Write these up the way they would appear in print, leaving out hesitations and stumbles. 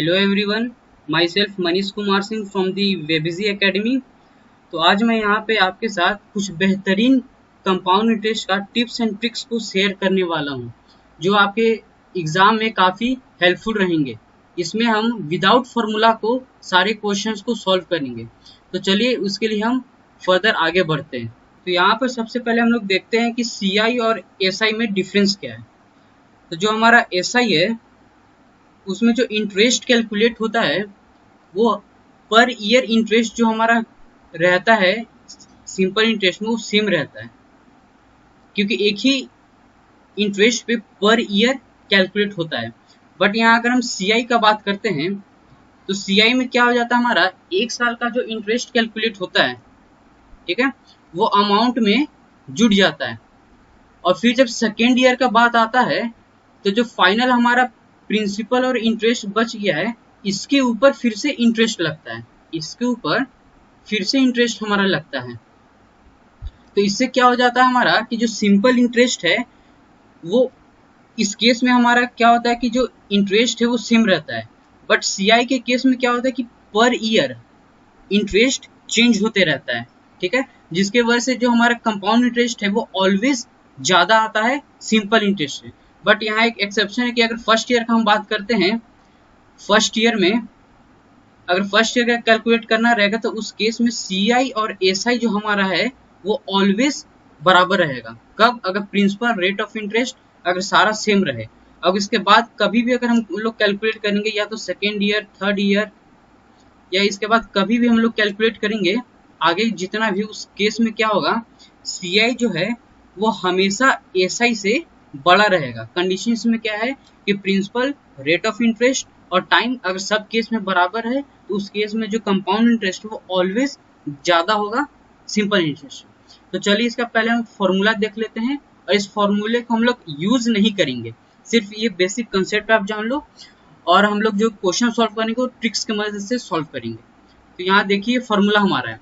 Hello everyone, myself Manish Kumar Singh from the वेबिजी academy. तो आज मैं यहाँ पे आपके साथ कुछ बेहतरीन कंपाउंड इंटरेस्ट का टिप्स एंड ट्रिक्स को शेयर करने वाला हूँ, जो आपके एग्जाम में काफ़ी हेल्पफुल रहेंगे। इसमें हम विदाउट फार्मूला को सारे क्वेश्चंस को सॉल्व करेंगे। तो चलिए उसके लिए हम फर्दर आगे बढ़ते हैं। तो यहाँ पर सबसे पहले हम लोग देखते हैं कि CI और SI में डिफरेंस क्या है। तो जो हमारा SI है उसमें जो इंटरेस्ट कैलकुलेट होता है वो पर ईयर इंटरेस्ट जो हमारा रहता है सिंपल इंटरेस्ट में वो सेम रहता है, क्योंकि एक ही इंटरेस्ट पे पर ईयर कैलकुलेट होता है। बट यहाँ अगर हम CI का बात करते हैं तो CI में क्या हो जाता है, हमारा एक साल का जो इंटरेस्ट कैलकुलेट होता है, ठीक है, वो अमाउंट में जुड़ जाता है। और फिर जब सेकेंड ईयर का बात आता है तो जो फाइनल हमारा प्रिंसिपल और इंटरेस्ट बच गया है इसके ऊपर फिर से इंटरेस्ट लगता है, इसके ऊपर फिर से इंटरेस्ट हमारा लगता है। तो इससे क्या हो जाता है हमारा कि जो सिंपल इंटरेस्ट है वो इस केस में हमारा क्या होता है कि जो इंटरेस्ट है वो सेम रहता है। बट CI के केस में क्या होता है कि पर ईयर इंटरेस्ट चेंज होते रहता है, ठीक है, जिसके वजह से जो हमारा कंपाउंड इंटरेस्ट है वो ऑलवेज ज़्यादा आता है सिंपल इंटरेस्ट से। बट यहाँ एक एक्सेप्शन है कि अगर फर्स्ट ईयर का हम बात करते हैं, फर्स्ट ईयर में अगर फर्स्ट ईयर का कैलकुलेट करना रहेगा तो उस केस में CI और SI जो हमारा है वो ऑलवेज बराबर रहेगा। कब? अगर प्रिंसिपल रेट ऑफ इंटरेस्ट अगर सारा सेम रहे। अब इसके बाद कभी भी अगर हम लोग कैलकुलेट करेंगे या तो सेकेंड ईयर, थर्ड ईयर या इसके बाद कभी भी हम लोग कैलकुलेट करेंगे आगे जितना भी, उस केस में क्या होगा, CI जो है वो हमेशा SI से बड़ा रहेगा। कंडीशन इसमें क्या है कि प्रिंसिपल रेट ऑफ इंटरेस्ट और टाइम अगर सब केस में बराबर है तो उस केस में जो कंपाउंड इंटरेस्ट है वो ऑलवेज ज़्यादा होगा सिंपल इंटरेस्ट। तो चलिए इसका पहले हम फॉर्मूला देख लेते हैं, और इस फॉर्मूले को हम लोग यूज नहीं करेंगे, सिर्फ ये बेसिक कंसेप्ट आप जान लो और हम लोग जो क्वेश्चन सॉल्व करेंगे वो ट्रिक्स की मदद से सॉल्व करेंगे। तो यहाँ देखिए फॉर्मूला हमारा है,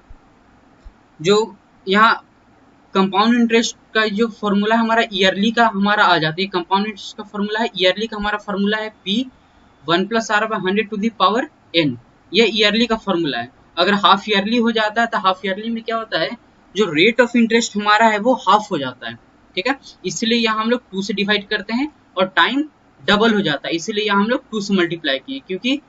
जो यहाँ कंपाउंड इंटरेस्ट का जो फॉर्मूला है हमारा ईयरली का हमारा आ जाता है। कंपाउंड इंटरेस्ट का फॉर्मूला है, ईयरली का हमारा फॉर्मूला है P1+R/100⁴ ये ईयरली का फॉर्मूला है। अगर हाफ ईयरली हो जाता है तो हाफ ईयरली में क्या होता है, जो रेट ऑफ इंटरेस्ट हमारा है वो हाफ हो जाता है, ठीक है, इसलिए यहाँ हम लोग 2 से डिवाइड करते हैं और टाइम डबल हो जाता है, इसीलिए यहाँ हम लोग 2 से मल्टीप्लाई किए। क्योंकि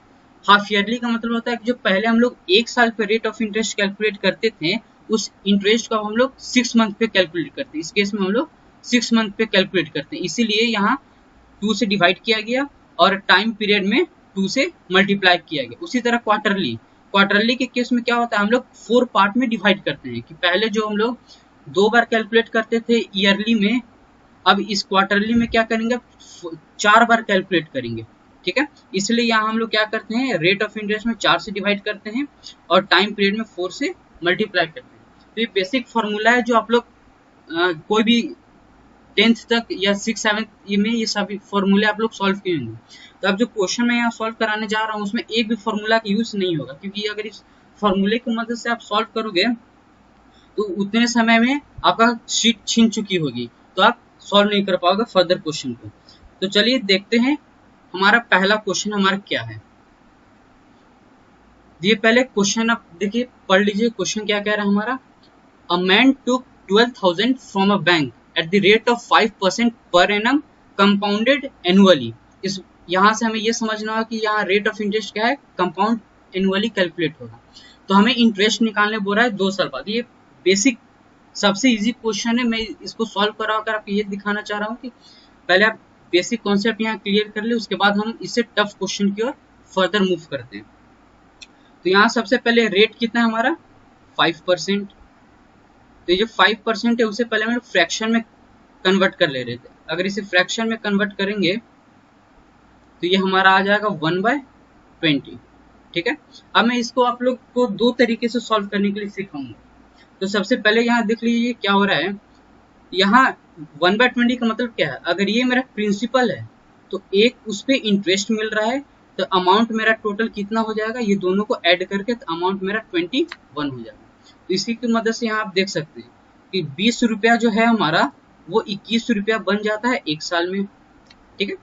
हाफ ईयरली का मतलब होता है कि जो पहले हम लोग एक साल पे रेट ऑफ इंटरेस्ट कैलकुलेट करते थे उस इंटरेस्ट को हम लोग 6 मंथ पे कैलकुलेट करते हैं। इस केस में हम लोग 6 मंथ पे कैलकुलेट करते हैं, इसीलिए यहाँ 2 से डिवाइड किया गया और टाइम पीरियड में 2 से मल्टीप्लाई किया गया। उसी तरह क्वार्टरली के केस में क्या होता है, हम लोग 4 पार्ट में डिवाइड करते हैं। कि पहले जो हम लोग 2 बार कैलकुलेट करते थे ईयरली में, अब इस क्वार्टरली में क्या करेंगे, 4 बार कैलकुलेट करेंगे, ठीक है। इसलिए यहाँ हम लोग क्या करते हैं, रेट ऑफ इंटरेस्ट में 4 से डिवाइड करते हैं और टाइम पीरियड में 4 से मल्टीप्लाई करते हैं। तो ये बेसिक फॉर्मूला है जो आप लोग कोई भी 10th तक या 6-7 में ये सभी फॉर्मूले आप लोग सॉल्व किए होंगे। तो अब जो क्वेश्चन मैं यहाँ सॉल्व कराने जा रहा हूँ उसमें एक भी फॉर्मूला का यूज नहीं होगा, क्योंकि अगर इस फॉर्मूले की मदद से आप सॉल्व करोगे तो उतने समय में आपका शीट छीन चुकी होगी, तो आप सॉल्व नहीं कर पाओगे फर्दर क्वेश्चन को। तो चलिए देखते हैं हमारा पहला क्वेश्चन हमारा क्या है। ये पहले क्वेश्चन आप देखिए, पढ़ लीजिए क्वेश्चन क्या कह रहा है हमारा। A man took 12,000 from a bank at the rate of 5% per annum compounded annually। इस यहाँ से हमें ये समझना होगा कि यहाँ रेट ऑफ इंटरेस्ट क्या है, कंपाउंड एनुअली कैलकुलेट होगा। तो हमें इंटरेस्ट निकालने बोल रहा है 2 साल बाद। ये बेसिक सबसे इजी क्वेश्चन है, मैं इसको सॉल्व करा कर आपको ये दिखाना चाह रहा हूँ कि पहले आप बेसिक कॉन्सेप्ट यहाँ क्लियर कर ले, उसके बाद हम इससे टफ क्वेश्चन की ओर फर्दर मूव करते हैं। तो यहाँ सबसे पहले रेट कितना है हमारा, 5%। तो ये जो 5% है उसे पहले हम फ्रैक्शन में कन्वर्ट कर ले रहे थे। अगर इसे फ्रैक्शन में कन्वर्ट करेंगे तो ये हमारा आ जाएगा 1/20, ठीक है। अब मैं इसको आप लोग को 2 तरीके से सॉल्व करने के लिए सिखाऊंगा। तो सबसे पहले यहाँ देख लीजिए क्या हो रहा है, यहाँ 1/20 का मतलब क्या है, अगर ये मेरा प्रिंसिपल है तो एक उस पर इंटरेस्ट मिल रहा है, तो अमाउंट मेरा टोटल कितना हो जाएगा, ये दोनों को ऐड करके तो अमाउंट मेरा 21 हो जाएगा। तो इसी की मदद से यहाँ आप देख सकते हैं कि 20 रुपया जो है हमारा वो 21 रुपया बन जाता है 1 साल में, ठीक है।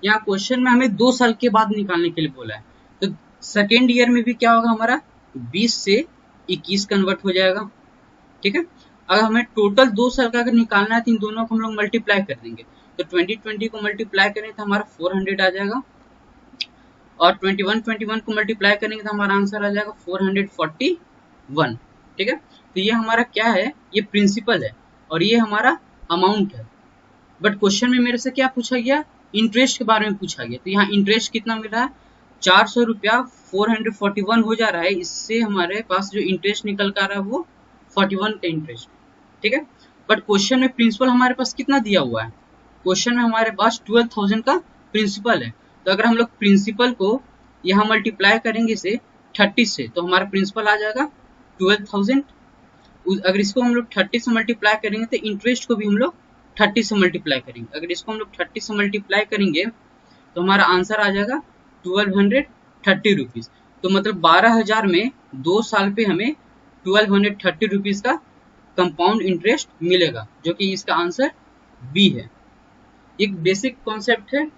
यहाँ क्वेश्चन में हमें 2 साल के बाद निकालने के लिए बोला है, सेकेंड ईयर में भी क्या होगा हमारा 20 से 21 कन्वर्ट हो जाएगा। ठीक है, अगर हमें टोटल 2 साल का अगर निकालना है तो इन दोनों को हम लोग मल्टीप्लाई कर देंगे। तो 2020 को मल्टीप्लाई करें तो हमारा 400 आ जाएगा, और 21 को मल्टीप्लाई करेंगे तो हमारा आंसर आ जाएगा 441। ठीक है, तो ये हमारा क्या है, ये प्रिंसिपल है और ये हमारा अमाउंट है। बट क्वेश्चन में मेरे से क्या पूछा गया, इंटरेस्ट के बारे में पूछा गया। तो यहाँ इंटरेस्ट कितना मिल रहा है, 400 रुपया 441 हो जा रहा है। इससे हमारे पास जो इंटरेस्ट निकल कर आ रहा है वो 41 का इंटरेस्ट। ठीक है, बट क्वेश्चन में प्रिंसिपल हमारे पास कितना दिया हुआ है, क्वेश्चन में हमारे पास 12,000 का प्रिंसिपल है। तो अगर हम लोग प्रिंसिपल को यहाँ मल्टीप्लाई करेंगे से 30 से, तो हमारा प्रिंसिपल आ जाएगा 12,000। अगर इसको हम लोग 30 से मल्टीप्लाई करेंगे तो इंटरेस्ट को भी हम लोग 30 से मल्टीप्लाई करेंगे। अगर इसको हम लोग 30 से मल्टीप्लाई करेंगे तो हमारा आंसर आ जाएगा 1230 रुपीज़। तो मतलब 12,000 में 2 साल पे हमें 1230 रुपीज़ का कंपाउंड इंटरेस्ट मिलेगा, जो कि इसका आंसर बी है। एक बेसिक कॉन्सेप्ट है।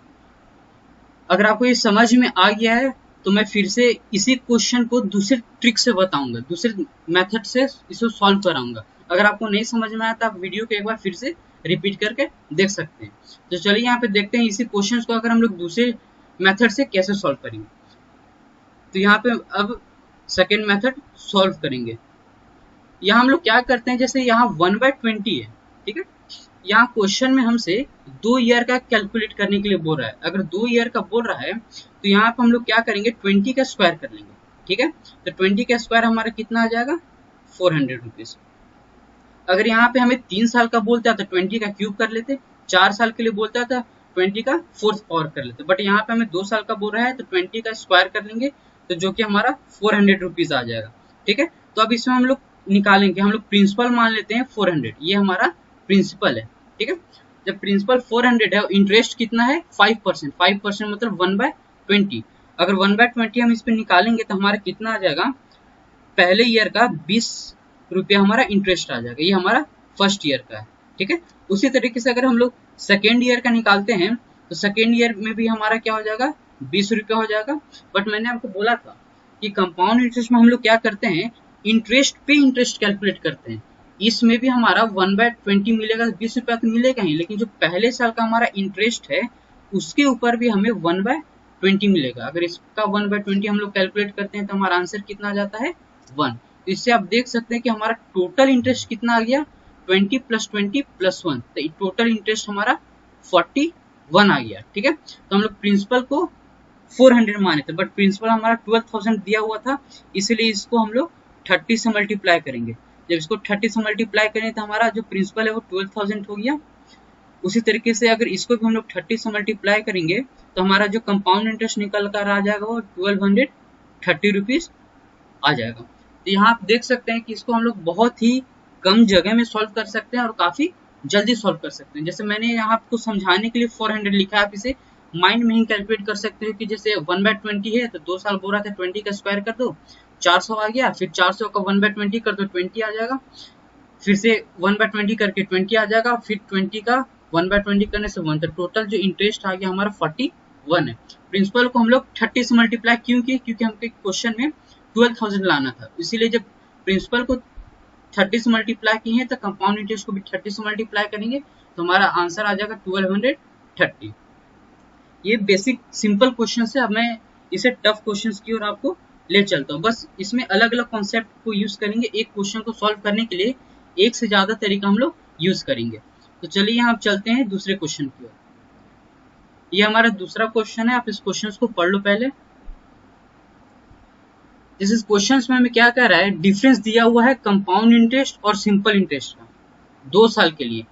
अगर आपको ये समझ में आ गया है तो मैं फिर से इसी क्वेश्चन को दूसरे ट्रिक से बताऊंगा, दूसरे मेथड से इसे सॉल्व कराऊंगा। अगर आपको नहीं समझ में आया तो आप वीडियो को एक बार फिर से रिपीट करके देख सकते हैं। तो चलिए यहाँ पे देखते हैं इसी क्वेश्चन को अगर हम लोग दूसरे मेथड से कैसे सॉल्व करेंगे। तो यहाँ पे अब सेकेंड मेथड सॉल्व करेंगे। यहाँ हम लोग क्या करते हैं, जैसे यहाँ 1/20 है। ठीक है, यहाँ क्वेश्चन में हमसे 2 ईयर का कैलकुलेट करने के लिए बोल रहा है। अगर 2 ईयर का बोल रहा है तो यहाँ पे हम लोग क्या करेंगे, 20 का स्क्वायर कर लेंगे। ठीक है, तो 20 का स्क्वायर हमारा कितना आ जाएगा, 400 रुपीज। अगर यहाँ पे हमें 3 साल का बोलता है तो 20 का क्यूब कर लेते, 4 साल के लिए बोलता था 20 का 4th पावर कर लेते, बट यहाँ पे हमें 2 साल का बोल रहा है तो 20 का स्क्वायर कर लेंगे, तो जो कि हमारा 400 रुपीज आ जाएगा। ठीक है, तो अब इसमें हम लोग निकालेंगे, हम लोग प्रिंसिपल मान लेते हैं 400, ये हमारा प्रिंसिपल है। ठीक है, जब प्रिंसिपल 400 है, इंटरेस्ट कितना है 5%, 5% मतलब 1/20। अगर 1/20 हम इस पे निकालेंगे तो हमारा कितना आ जाएगा, पहले ईयर का 20 रुपया हमारा इंटरेस्ट आ जाएगा, ये हमारा फर्स्ट ईयर का है। ठीक है, उसी तरीके से अगर हम लोग सेकेंड ईयर का निकालते हैं तो सेकेंड ईयर में भी हमारा क्या हो जाएगा, 20 रुपया हो जाएगा। बट मैंने आपको बोला था कि कंपाउंड इंटरेस्ट में हम लोग क्या करते हैं, इंटरेस्ट पे इंटरेस्ट कैलकुलेट करते हैं। इसमें भी हमारा 1/20 मिलेगा, 20 रुपया तो मिलेगा ही, लेकिन जो पहले साल का हमारा इंटरेस्ट है उसके ऊपर भी हमें 1/20 मिलेगा। अगर इसका 1/20 हम लोग कैलकुलेट करते हैं तो हमारा आंसर कितना आ जाता है 1। तो इससे आप देख सकते हैं कि हमारा टोटल इंटरेस्ट कितना आ गया, 20 + 20 + 1, तो टोटल इंटरेस्ट हमारा 41 आ गया। ठीक है, तो हम लोग प्रिंसिपल को 400 माने थे, बट प्रिंसिपल हमारा 12,000 दिया हुआ था, इसीलिए इसको हम लोग 30 से मल्टीप्लाई करेंगे। जब इसको 30 से मल्टीप्लाई करें तो हमारा जो प्रिंसिपल है वो 12,000 हो गया। उसी तरीके से अगर इसको भी हम लोग 30 से मल्टीप्लाई करेंगे तो हमारा जो कंपाउंड इंटरेस्ट निकल कर आ जाएगा वो 1230 रुपीज आ जाएगा। तो यहाँ आप देख सकते हैं कि इसको हम लोग बहुत ही कम जगह में सॉल्व कर सकते हैं और काफी जल्दी सॉल्व कर सकते हैं। जैसे मैंने यहाँ आपको समझाने के लिए 400 लिखा है, आप इसे माइंड में ही कैलकुलेट कर सकते हो कि जैसे 1/20 है तो 2 साल बोल रहा था, 20 का स्क्वायर कर दो, 400 आ गया, फिर 400 का 1/20 कर दो, 20 आ जाएगा, फिर से 1/20 करके 20 आ जाएगा, फिर 20 का 1/20 करने से 1, तो टोटल जो इंटरेस्ट आ गया हमारा 41 है। प्रिंसिपल को हम लोग 30 से मल्टीप्लाई क्यों किए, क्योंकि हमको क्वेश्चन में 12,000 लाना था, इसीलिए जब प्रिंसिपल को 30 से मल्टीप्लाई किए हैं तो कंपाउंड इंटरेस्ट को भी 30 से मल्टीप्लाई करेंगे तो हमारा आंसर आ जाएगा 1230। ये बेसिक सिंपल क्वेश्चन है। अब मैं इसे टफ क्वेश्चन की ओर आपको ले चलता हूँ। बस इसमें अलग अलग कॉन्सेप्ट को यूज करेंगे, एक क्वेश्चन को सॉल्व करने के लिए एक से ज्यादा तरीका हम लोग यूज करेंगे। तो चलिए यहाँ चलते हैं दूसरे क्वेश्चन की ओर। ये हमारा दूसरा क्वेश्चन है, आप इस क्वेश्चन को पढ़ लो पहले। इस क्वेश्चन में हमें क्या कह रहा है, डिफरेंस दिया हुआ है कंपाउंड इंटरेस्ट और सिंपल इंटरेस्ट का 2 साल के लिए।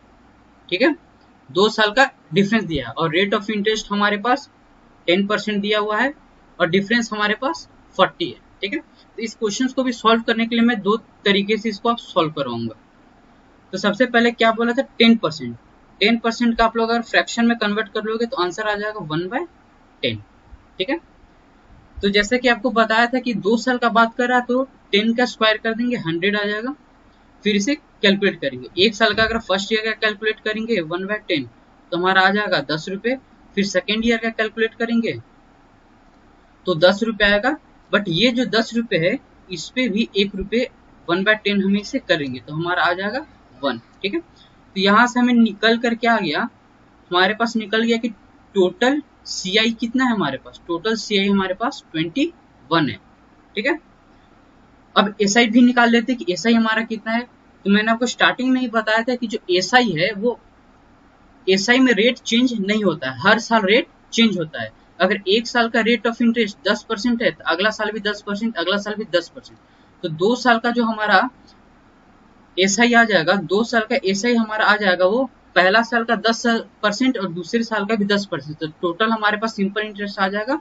ठीक है, 2 साल का डिफरेंस दिया है और रेट ऑफ इंटरेस्ट हमारे पास 10% दिया हुआ है और डिफरेंस हमारे पास 40 है। ठीक है, तो इस क्वेश्चन को भी सॉल्व करने के लिए मैं 2 तरीके से इसको आप सॉल्व करवाऊंगा। तो सबसे पहले क्या बोला था, 10%। 10% का आप लोग अगर फ्रैक्शन में कन्वर्ट कर लोगे तो आंसर आ जाएगा 1/10। ठीक है, तो जैसे कि आपको बताया था कि 2 साल का बात कर रहा तो 10 का स्क्वायर कर देंगे, 100 आ जाएगा, फिर इसे कैलकुलेट करेंगे। 1 साल का अगर फर्स्ट ईयर का कैलकुलेट करेंगे 1/10 तो हमारा आ जाएगा 10 रुपये, फिर सेकेंड ईयर का कैलकुलेट करेंगे तो 10 रुपये आएगा, बट ये जो 10 रुपये है इस पे भी 1 रुपये 1/10 हम इसे करेंगे तो हमारा आ जाएगा 1। ठीक है, तो यहाँ से हमें निकल कर क्या आ गया, हमारे पास निकल गया कि टोटल CI कितना है हमारे पास, टोटल CI हमारे पास 21 है। ठीक है, अब SI भी निकाल लेते हैं कि SI हमारा कितना है। तो मैंने आपको स्टार्टिंग में ही बताया था कि जो SI है वो SI में रेट चेंज नहीं होता है, हर साल रेट चेंज होता है। अगर एक साल का रेट ऑफ इंटरेस्ट 10% है तो अगला साल भी 10%, अगला साल भी 10%। तो 2 साल का जो हमारा SI आ जाएगा, 2 साल का SI हमारा आ जाएगा, वो पहला साल का 10% और दूसरे साल का भी 10%। तो टोटल हमारे पास सिंपल इंटरेस्ट आ जाएगा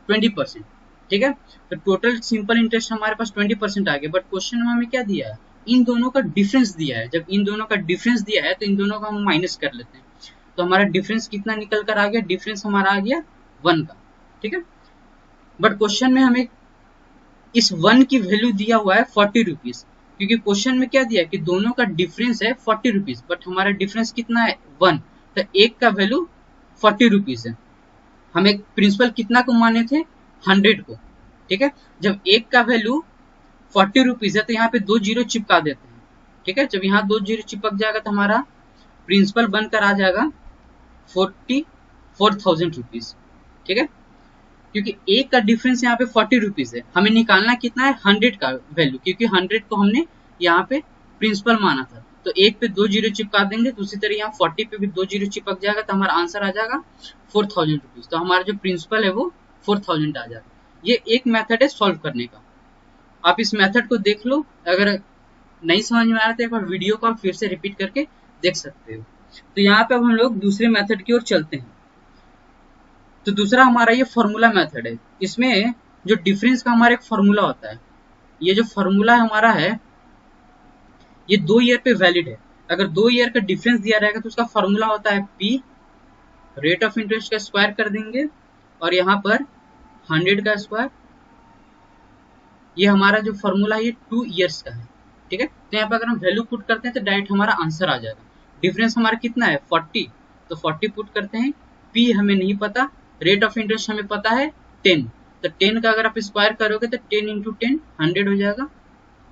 20%। ठीक है, तो टोटल सिंपल इंटरेस्ट हमारे पास 20% आ गया। बट क्वेश्चन में हमें क्या दिया है, इन दोनों का डिफरेंस दिया है। जब इन दोनों का डिफरेंस दिया है तो इन दोनों का हम माइनस कर लेते हैं। तो हमारा डिफरेंस कितना निकल कर आ गया, डिफरेंस हमारा आ गया 1 का। ठीक है, बट क्वेश्चन में हमें इस 1 की वैल्यू दिया हुआ है 40 रुपीज, क्योंकि क्वेश्चन में क्या दिया है कि दोनों का डिफरेंस है 40 रुपीज, बट हमारा डिफरेंस कितना है 1, तो एक का वैल्यू 40 रुपीज है। हमें प्रिंसिपल कितना को माने थे, 100 को। ठीक है, जब एक का वैल्यू 40 रुपीज है तो यहाँ पे 2 जीरो चिपका देते हैं। ठीक है, जब यहाँ 2 जीरो चिपक जाएगा तो हमारा प्रिंसिपल बनकर आ जाएगा 44,000 रुपीज। ठीक है, क्योंकि एक का डिफरेंस यहाँ पे 40 रुपीज है, हमें निकालना कितना है 100 का वैल्यू, क्योंकि 100 को हमने यहाँ पे प्रिंसिपल माना था। तो एक पे 2 जीरो चिपका देंगे, दूसरी तरह यहाँ 40 पे भी 2 जीरो चिपक जाएगा तो हमारा आंसर आ जाएगा 4,000 रुपीज। तो हमारा जो प्रिंसिपल है वो 4,000 आ जाएगा। ये एक मेथड है सॉल्व करने का, आप इस मेथड को देख लो। अगर नहीं समझ में आ रहा तो एक बार वीडियो को आप फिर से रिपीट करके देख सकते हो। तो यहाँ पे अब हम लोग दूसरे मेथड की ओर चलते हैं। तो दूसरा हमारा ये फॉर्मूला मेथड है। इसमें जो डिफरेंस का हमारा एक फॉर्मूला होता है, ये जो फॉर्मूला हमारा है ये 2 ईयर पे वैलिड है। अगर 2 ईयर का डिफरेंस दिया रहेगा तो उसका फॉर्मूला होता है P, रेट ऑफ इंटरेस्ट का स्क्वायर कर देंगे और यहाँ पर 100 का स्क्वायर। ये हमारा जो फॉर्मूला है ये 2 ईयर्स का है। ठीक है, तो यहाँ पे अगर हम वैल्यू पुट करते हैं तो डायरेक्ट हमारा आंसर आ जाएगा। डिफरेंस हमारा कितना है 40, तो 40 पुट करते हैं। P हमें नहीं पता, रेट ऑफ इंटरेस्ट हमें पता है 10, तो 10 का अगर आप स्क्वायर करोगे तो 10 इंटू 10 100 हो जाएगा।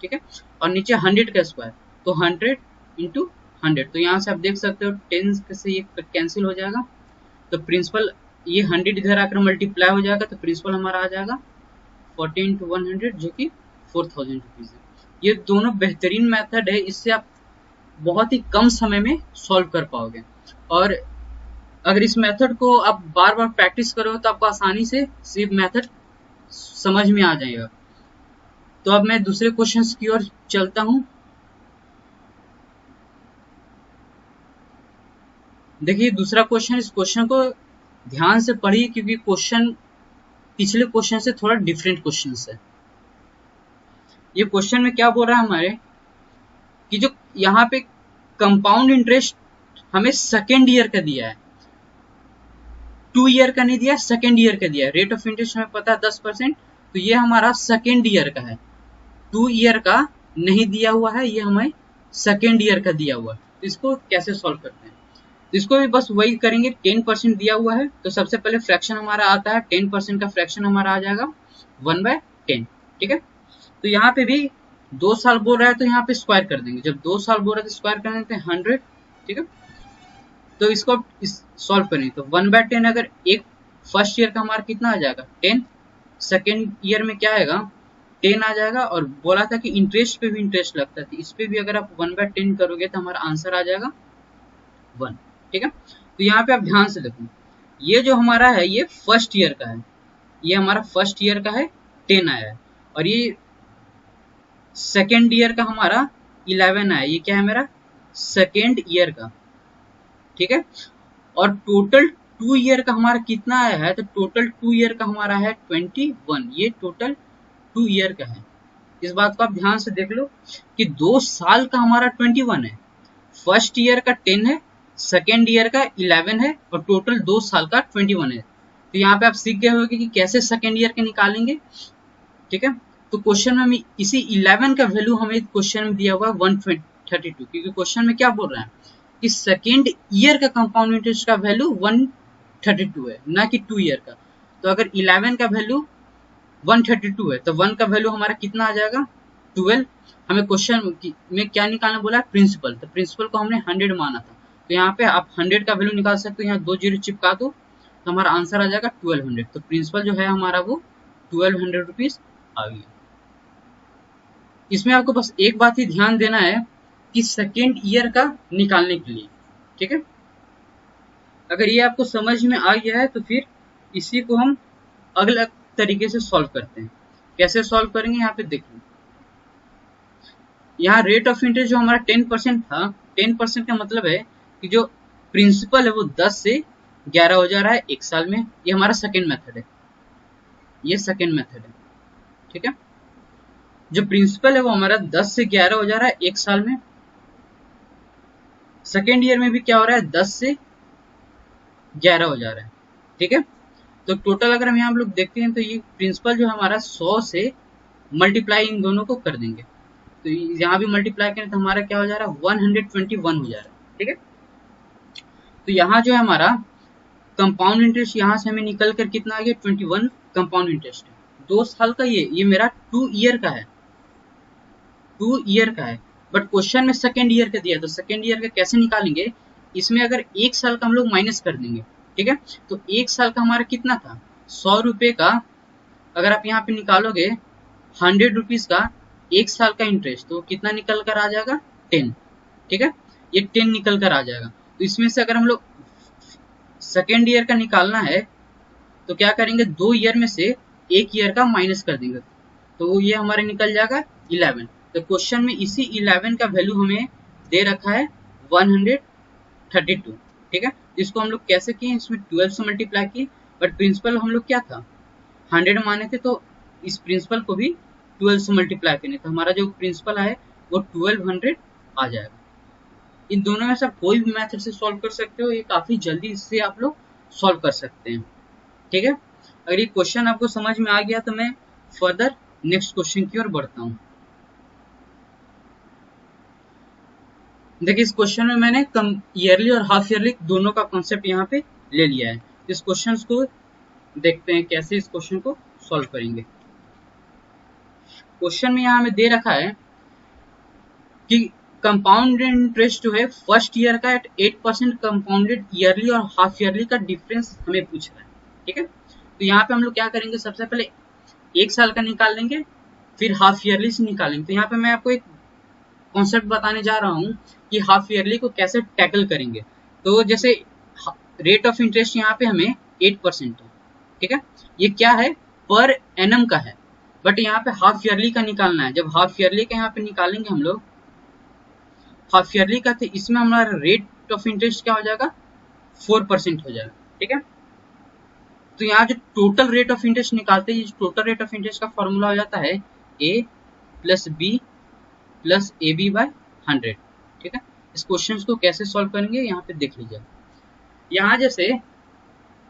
ठीक है, और नीचे 100 का स्क्वायर तो 100 इंटू 100, तो यहाँ से आप देख सकते हो 10 से ये कैंसिल हो जाएगा। तो प्रिंसिपल ये 100 इधर आकर मल्टीप्लाई हो जाएगा, तो प्रिंसिपल हमारा आ जाएगा 40 इंटू 100 जो कि 4,000 रुपीज है। ये दोनों बेहतरीन मेथड है, इससे आप बहुत ही कम समय में सॉल्व कर पाओगे। और अगर इस मेथड को आप बार बार प्रैक्टिस करो तो आपको आसानी से सिर्फ मेथड समझ में आ जाएगा। तो अब मैं दूसरे क्वेश्चंस की ओर चलता हूं। देखिए दूसरा क्वेश्चन, इस क्वेश्चन को ध्यान से पढ़िए क्योंकि क्वेश्चन पिछले क्वेश्चन से थोड़ा डिफरेंट क्वेश्चन है। ये क्वेश्चन में क्या बोल रहा है हमारे कि जो यहाँ पे कंपाउंड इंटरेस्ट हमें सेकेंड ईयर का दिया है, 2 ईयर का नहीं दिया, सेकेंड ईयर का दिया है। रेट ऑफ इंटरेस्ट हमें पता है 10%, तो ये हमारा सेकेंड ईयर का है, 2 ईयर का नहीं दिया हुआ है, ये हमें सेकेंड ईयर का दिया हुआ है। तो इसको कैसे सॉल्व करते हैं, तो इसको भी बस वही करेंगे। 10% दिया हुआ है तो सबसे पहले फ्रैक्शन हमारा आता है, 10% का फ्रैक्शन हमारा आ जाएगा 1/10। ठीक है, तो यहाँ पे भी 2 साल बोल रहा है तो यहाँ पे स्क्वायर कर देंगे। जब 2 साल बोल रहा है तो स्क्वायर कर देते हैं 100। ठीक है, तो इसको सॉल्व करेंगे तो 1/10, अगर एक फर्स्ट ईयर का हमारा कितना आ जाएगा 10, सेकेंड ईयर में क्या आएगा 10 आ जाएगा। और बोला था कि इंटरेस्ट पे भी इंटरेस्ट लगता है, तो इस पे भी अगर आप 1/10 करोगे तो हमारा आंसर आ जाएगा 1। ठीक है, तो यहाँ पे आप ध्यान से देखो, ये जो हमारा है ये फर्स्ट ईयर का है, ये हमारा फर्स्ट ईयर का है 10 आया है, और ये सेकेंड ईयर का हमारा 11 आया, ये क्या है मेरा सेकेंड ईयर का। ठीक है, और टोटल 2 ईयर का हमारा कितना आया है, तो टोटल 2 ईयर का हमारा है 21, ये टोटल 2 ईयर का है। इस बात को आप ध्यान से देख लो कि 2 साल का हमारा 21 है, फर्स्ट ईयर का 10 है, सेकेंड ईयर का 11 है, और टोटल 2 साल का 21 है। तो यहाँ पे आप सीख गए होंगे कि कैसे सेकेंड ईयर के निकालेंगे। ठीक है, तो क्वेश्चन में हमें इसी 11 का वैल्यू हमें क्वेश्चन में दिया हुआ है 132, क्योंकि क्वेश्चन में क्या बोल रहा है कि सेकेंड ईयर का कंपाउंड इंटरेस्ट का वैल्यू 132 है, ना कि 2 ईयर का। तो अगर 11 का वैल्यू 132 है, तो 1 का वैल्यू हमारा कितना आ जाएगा 12। हमें क्वेश्चन में क्या निकालना बोला है प्रिंसिपल, तो प्रिंसिपल को हमने 100 माना था, तो यहाँ पे आप 100 का वैल्यू निकाल सकते हो, यहाँ 2 जीरो चिपका दो तो हमारा आंसर आ जाएगा 1200। तो प्रिंसिपल जो है हमारा वो 1200 रुपीज आ गया। इसमें आपको बस एक बात ही ध्यान देना है कि सेकेंड ईयर का निकालने के लिए, ठीक है। अगर ये आपको समझ में आ गया है तो फिर इसी को हम अलग तरीके से सॉल्व करते हैं। कैसे सॉल्व करेंगे यहाँ पे देखिए, यहाँ रेट ऑफ इंटरेस्ट जो हमारा 10% था, 10% का मतलब है कि जो प्रिंसिपल है वो 10 से 11 हो जा रहा है एक साल में। ये हमारा सेकेंड मेथड है, ये सेकेंड मेथड है, ठीक है। जो प्रिंसिपल है वो हमारा 10 से 11 हो जा रहा है एक साल में। सेकेंड ईयर में भी क्या हो रहा है 10 से 11 हो जा रहा है, ठीक है। तो टोटल अगर हम यहाँ लोग देखते हैं तो ये प्रिंसिपल जो हमारा 100 से मल्टीप्लाई इन दोनों को कर देंगे, तो यहाँ भी मल्टीप्लाई करें तो हमारा क्या हो जा रहा है 121 हो जा रहा है, ठीक है। तो यहाँ जो है हमारा कंपाउंड इंटरेस्ट यहाँ से हमें निकल कर कितना आ गया 21 कंपाउंड इंटरेस्ट है। 2 साल का ये मेरा 2 ईयर का है, 2 ईयर का है, बट क्वेश्चन में सेकेंड ईयर का दिया, तो सेकेंड ईयर का कैसे निकालेंगे, इसमें अगर एक साल का हम लोग माइनस कर देंगे, ठीक है। तो एक साल का हमारा कितना था 100 रुपये का, अगर आप यहाँ पे निकालोगे 100 रुपीज का एक साल का इंटरेस्ट, तो कितना निकल कर आ जाएगा 10, ठीक है। ये 10 निकल कर आ जाएगा। तो इसमें से अगर हम लोग सेकेंड ईयर का निकालना है तो क्या करेंगे 2 ईयर में से एक ईयर का माइनस कर देंगे, तो ये हमारे निकल जाएगा 11। तो क्वेश्चन में इसी 11 का वैल्यू हमें दे रखा है 132, ठीक है। इसको हम लोग कैसे किए, इसमें 12 से मल्टीप्लाई किए, बट प्रिंसिपल हम लोग क्या था 100 माने थे, तो इस प्रिंसिपल को भी 12 से मल्टीप्लाई करने, तो हमारा जो प्रिंसिपल है वो 1200 आ जाएगा। इन दोनों में से कोई भी मेथड से सॉल्व कर सकते हो, ये काफी जल्दी इससे आप लोग सॉल्व कर सकते हैं, ठीक है। अगर ये क्वेश्चन आपको समझ में आ गया तो मैं फर्दर नेक्स्ट क्वेश्चन की ओर बढ़ता हूँ। देखिए इस क्वेश्चन में मैंने ईयरली और हाफ ईयरली दोनों का कॉन्सेप्ट यहाँ पे ले लिया है। इस क्वेश्चन को देखते हैं कैसे इस क्वेश्चन को सॉल्व करेंगे। क्वेश्चन में यहाँ हमें दे रखा है कि कंपाउंड इंटरेस्ट जो है फर्स्ट ईयर का एट 8% कंपाउंडेड ईयरली और हाफ ईयरली का डिफरेंस हमें पूछ रहा है, ठीक है। तो यहाँ पे हम लोग क्या करेंगे, सबसे पहले एक साल का निकाल लेंगे, फिर हाफ ईयरली से निकालेंगे। तो यहाँ पे मैं आपको एक कॉन्सेप्ट बताने जा रहा हूँ कि हाफ ईयरली को कैसे टैकल करेंगे। तो जैसे रेट ऑफ इंटरेस्ट यहाँ पे हमें 8% है, ठीक है। ये क्या है पर एनम का है, बट यहाँ पे हाफ ईयरली का निकालना है। जब हाफ ईयरली का यहाँ पे निकालेंगे हम लोग हाफ ईयरली का, तो इसमें हमारा रेट ऑफ इंटरेस्ट क्या हो जाएगा 4% हो जाएगा, ठीक है। तो यहाँ जो टोटल रेट ऑफ इंटरेस्ट निकालते हैं, टोटल रेट ऑफ इंटरेस्ट का फॉर्मूला हो जाता है a plus B plus A B by 100, ठीक है। इस क्वेश्चन को कैसे सॉल्व करेंगे यहाँ पे देख लीजिए। यहाँ जैसे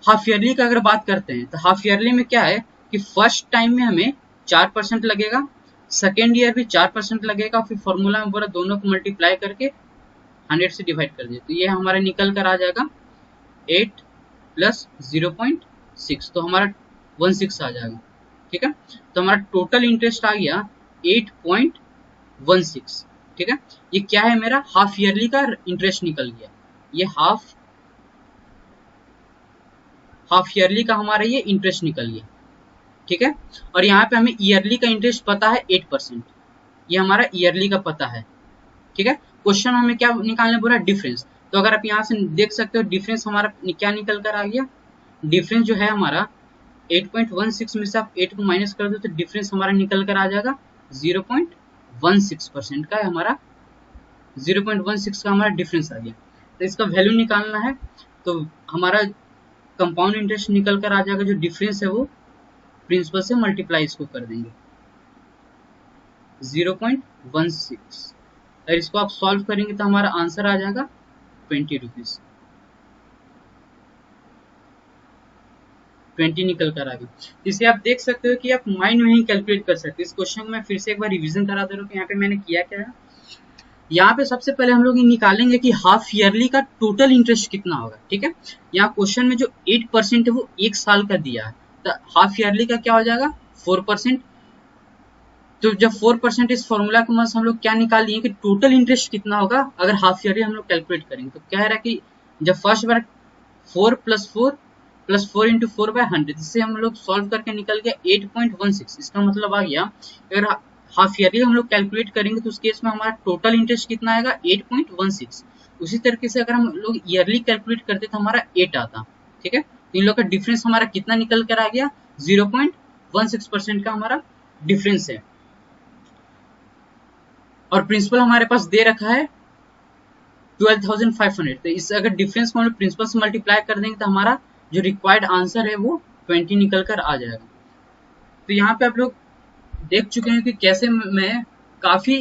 हाफ ईयरली का अगर बात करते हैं तो हाफ ईयरली में क्या है कि फर्स्ट टाइम में हमें 4% लगेगा, सेकेंड ईयर भी 4% लगेगा, फिर फॉर्मूला में पूरा दोनों को मल्टीप्लाई करके 100 से डिवाइड कर दिए, तो ये हमारा निकल कर आ जाएगा 8 प्लस 0.6, तो हमारा 16 आ जाएगा, ठीक है। तो हमारा टोटल इंटरेस्ट आ गया 8.16, ठीक है। ये क्या है मेरा हाफ ईयरली का इंटरेस्ट निकल गया, ये हाफ ईयरली का हमारा ये इंटरेस्ट निकल गया, ठीक है। और यहाँ पे हमें ईयरली का इंटरेस्ट पता है 8%, ये हमारा ईयरली का पता है, ठीक है। क्वेश्चन हमें क्या निकालने बोला डिफरेंस, तो अगर आप यहाँ से देख सकते हो डिफरेंस हमारा क्या निकल कर आ गया, डिफरेंस जो है हमारा 8.16 में से आप 8 को माइनस कर दो तो डिफरेंस हमारा निकल कर आ जाएगा 0.16% का, हमारा 0.16 का हमारा डिफरेंस आ गया। तो इसका वैल्यू निकालना है, तो हमारा कंपाउंड इंटरेस्ट निकल कर आ जाएगा, जो डिफरेंस है वो प्रिंसिपल से मल्टीप्लाई इसको कर देंगे 0.16, और इसको आप सॉल्व करेंगे तो हमारा आंसर आ जाएगा 20 रुपीज, 20 निकल कर आ गया। इसे आप देख सकते हो कि आप माइंड में ही कैलकुलेट कर सकते हो। इस क्वेश्चन में फिर से एक बार रिवीजन करा दे रहा हूँ कि यहाँ पे मैंने किया क्या है। यहाँ पे सबसे पहले हम लोग निकालेंगे कि हाफ ईयरली का टोटल इंटरेस्ट कितना होगा, ठीक है। यहाँ क्वेश्चन में जो 8% है वो एक साल का दिया है, तो हाफ ईयरली का क्या हो जाएगा 4%। तो जब 4% इस फॉर्मूला के मदद से हम लोग क्या निकाल लिए कि टोटल इंटरेस्ट कितना होगा अगर हाफ ईयरली हम लोग कैलकुलेट करेंगे। तो क्या है कि जब फर्स्ट बार 4 प्लस 4 इंटू 4/100, इससे हम लोग सॉल्व करके निकल गया 8.16। इसका मतलब आ गया अगर हाफ ईयरली हम लोग कैलकुलेट करेंगे तो उस केस में हमारा टोटल इंटरेस्ट कितना आएगा 8.16। उसी तरीके से अगर हम लोग ईयरली कैलकुलेट करते तो हमारा 8 आता। ठीक है, तो इन लोग का डिफरेंस हमारा कितना निकल कर आ गया 0.16% का हमारा डिफरेंस है। और प्रिंसिपल हमारे पास दे रखा है 12,500। तो इस अगर डिफरेंस को हम लोग प्रिंसिपल से मल्टीप्लाई कर देंगे तो हमारा जो रिक्वायर्ड आंसर है वो 20 निकल कर आ जाएगा। तो यहाँ पे आप लोग देख चुके हैं कि कैसे मैं काफी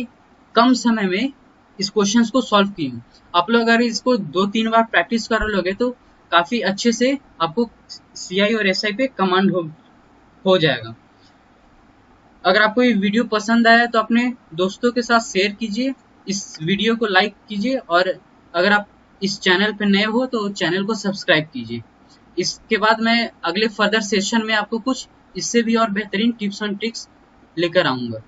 कम समय में इस क्वेश्चंस को सॉल्व की हूँ। आप लोग अगर इसको 2-3 बार प्रैक्टिस कर लोगे तो काफी अच्छे से आपको सीआई और एसआई पे कमांड हो जाएगा। अगर आपको ये वीडियो पसंद आया तो अपने दोस्तों के साथ शेयर कीजिए, इस वीडियो को लाइक कीजिए और अगर आप इस चैनल पर नए हो तो चैनल को सब्सक्राइब कीजिए। इसके बाद मैं अगले फर्दर सेशन में आपको कुछ इससे भी और बेहतरीन टिप्स एंड ट्रिक्स लेकर आऊँगा।